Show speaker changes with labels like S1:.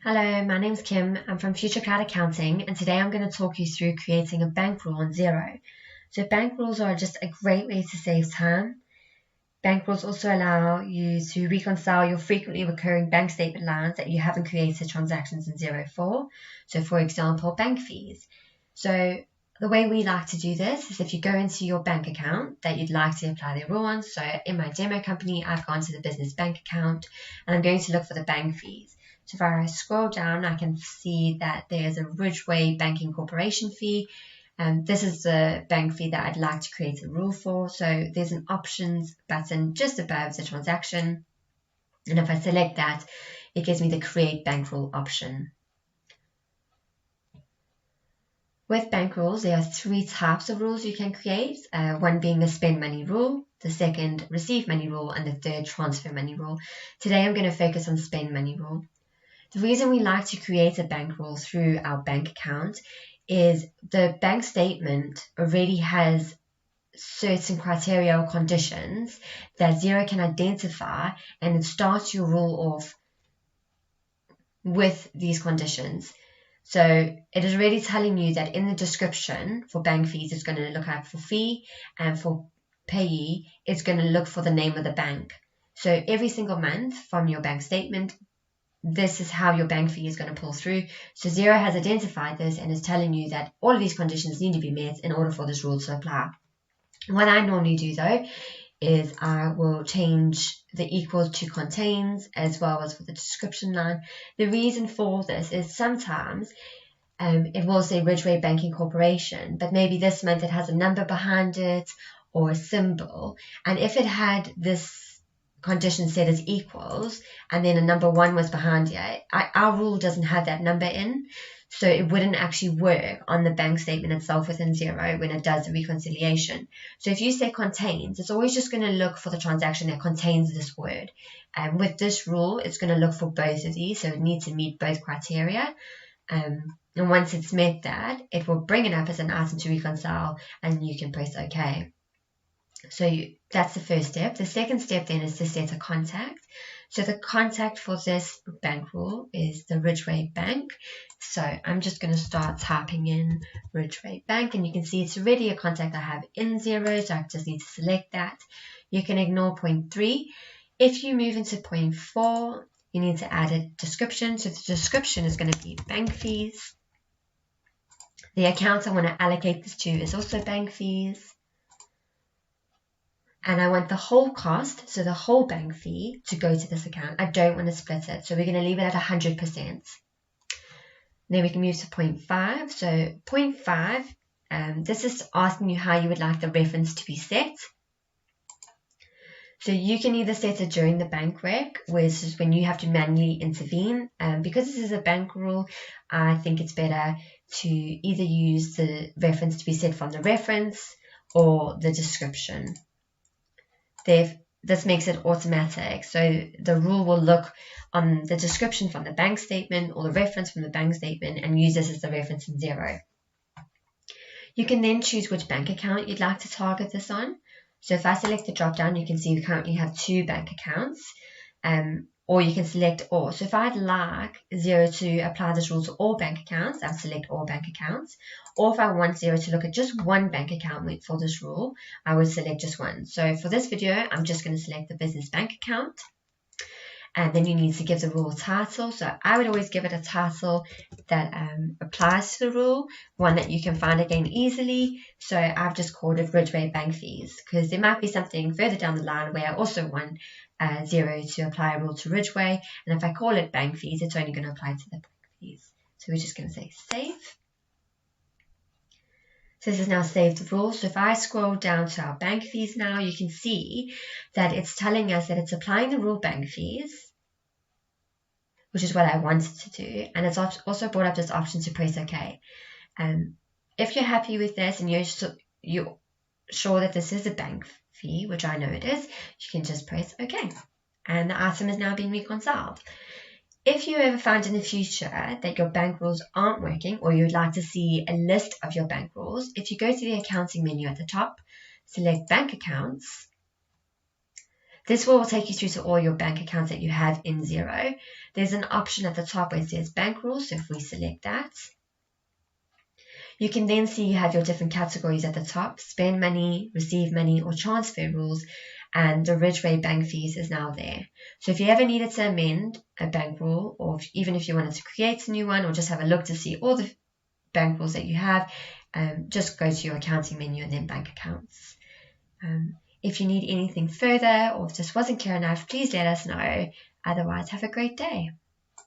S1: Hello, my name's Kim. I'm from Future Cloud Accounting, and today I'm going to talk you through creating a bank rule on Xero. So bank rules are just a great way to save time. Bank rules also allow you to reconcile your frequently recurring bank statement lines that you haven't created transactions in Xero for. So for example, bank fees. So the way we like to do this is if you go into your bank account that you'd like to apply the rule on. So in my demo company, I've gone to the business bank account and I'm going to look for the bank fees. So if I scroll down, I can see that there's a Ridgeway Banking Corporation fee. And this is the bank fee that I'd like to create a rule for. So there's an options button just above the transaction. And if I select that, it gives me the create bank rule option. With bank rules, there are three types of rules you can create. One being the spend money rule, the second receive money rule, and the third transfer money rule. Today I'm going to focus on spend money rule. The reason we like to create a bank rule through our bank account is the bank statement already has certain criteria or conditions that Xero can identify, and it starts your rule off with these conditions. So it is already telling you that in the description for bank fees, it's going to look out for fee, and for payee, it's going to look for the name of the bank. So every single month from your bank statement, this is how your bank fee is going to pull through. So Xero has identified this and is telling you that all of these conditions need to be met in order for this rule to apply. What I normally do though is I will change the equals to contains as well as for the description line. The reason for this is sometimes it will say Ridgeway Banking Corporation, but maybe this month it has a number behind it or a symbol. And if it had this condition set as equals and then a number 1 was behind it, our rule doesn't have that number in, so it wouldn't actually work on the bank statement itself within Xero when it does the reconciliation. So if you say contains, it's always just going to look for the transaction that contains this word. And with this rule, it's going to look for both of these, so it needs to meet both criteria. And once it's met that, it will bring it up as an item to reconcile and you can press OK. So that's the first step. The second step then is to set a contact. So the contact for this bank rule is the Ridgeway Bank. So I'm just going to start typing in Ridgeway Bank, and you can see it's already a contact I have in Xero, so I just need to select that. You can ignore point 3. If you move into point 4, you need to add a description. So the description is going to be bank fees. The account I want to allocate this to is also bank fees. And I want the whole cost, so the whole bank fee, to go to this account. I don't want to split it, so we're going to leave it at 100%. Then we can move to point 5. So point 5, this is asking you how you would like the reference to be set. So you can either set it during the bank rec, which is when you have to manually intervene. Because this is a bank rule, I think it's better to either use the reference to be set from the reference or the description. This makes it automatic, so the rule will look on the description from the bank statement or the reference from the bank statement and use this as the reference in Xero. You can then choose which bank account you'd like to target this on. So if I select the drop down, you can see we currently have 2 bank accounts, or you can select all. So if I'd like Xero to apply this rule to all bank accounts, I'll select all bank accounts. Or if I want Xero to look at just one bank account for this rule, I would select just one. So for this video, I'm just going to select the business bank account. And then you need to give the rule a title. So I would always give it a title that applies to the rule, one that you can find again easily. So I've just called it Ridgeway Bank Fees, because there might be something further down the line where I also want Xero to apply a rule to Ridgeway. And if I call it Bank Fees, it's only going to apply to the bank fees. So we're just going to say save. So this is now saved the rule. So if I scroll down to our bank fees now, you can see that it's telling us that it's applying the rule bank fees, which is what I wanted to do. And it's also brought up this option to press OK. If you're happy with this and you're sure that this is a bank fee, which I know it is, you can just press OK. And the item is now being reconciled. If you ever find in the future that your bank rules aren't working, or you'd like to see a list of your bank rules, if you go to the accounting menu at the top, select bank accounts, this will take you through to all your bank accounts that you have in Xero. there's an option at the top where it says bank rules. So if we select that, you can then see you have your different categories at the top: spend money, receive money, or transfer rules. And the Ridgeway bank fees is now there. So if you ever needed to amend a bank rule, or even if you wanted to create a new one, or just have a look to see all the bank rules that you have, just go to your accounting menu and then bank accounts. If you need anything further, or if this wasn't clear enough, please let us know. Otherwise, have a great day.